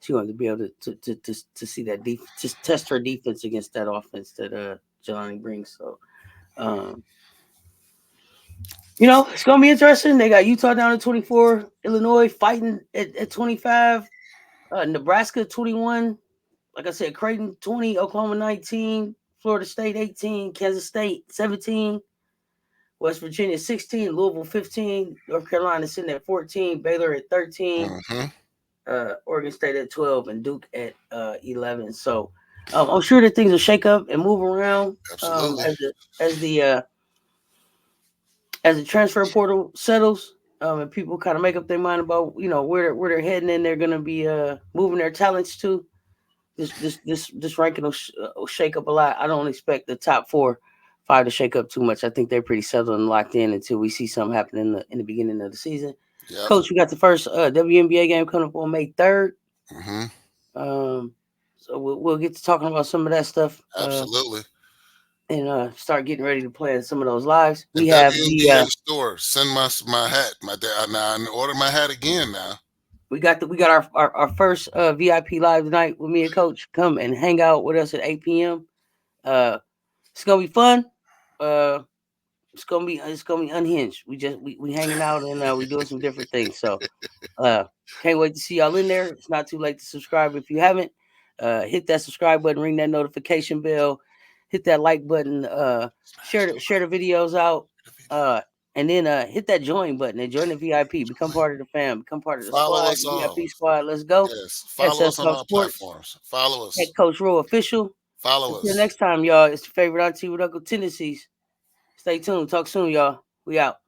she wanted to be able to see that just test her defense against that offense that Jelani brings. So um, it's gonna be interesting. They got Utah down at 24, Illinois fighting at 25, Nebraska 21. Like I said, Creighton 20, Oklahoma 19, Florida State 18, Kansas State 17, West Virginia 16, Louisville 15, North Carolina sitting at 14, Baylor at 13, Mm-hmm. Oregon State at 12, and Duke at 11. So I'm sure that things will shake up and move around Absolutely. as the uh, as the transfer portal settles. And people kind of make up their mind about where they're heading, and they're going to be moving their talents to. This ranking will shake up a lot. I don't expect the top 4, 5 to shake up too much. I think they're pretty settled and locked in until we see something happen in the beginning of the season. Yep. Coach, we got the first WNBA game coming up on May 3rd. Hmm. Um, so we'll get to talking about some of that stuff Absolutely. and start getting ready to play in some of those lives. And We have WNBA store. Send my hat. My dad. Now I order my hat again now. we got our first VIP live tonight with me and Coach. Come and hang out with us at 8 p.m. It's gonna be fun. Uh, it's gonna be unhinged. We hanging out and we doing some different things. So uh, can't wait to see y'all in there. It's not too late to subscribe if you haven't. Hit that subscribe button, ring that notification bell, hit that like button, share the videos out, and then hit that join button and join the VIP. Become part of the fam. Become part of the Follow squad, us the all. VIP squad. Let's go. Yes. Follow SS us on Talk all Sports. platforms. Follow Head us. Coach Ro official. Follow Until us. next time, y'all. It's your favorite auntie with Uncle Tendencies. Stay tuned. Talk soon, y'all. We out.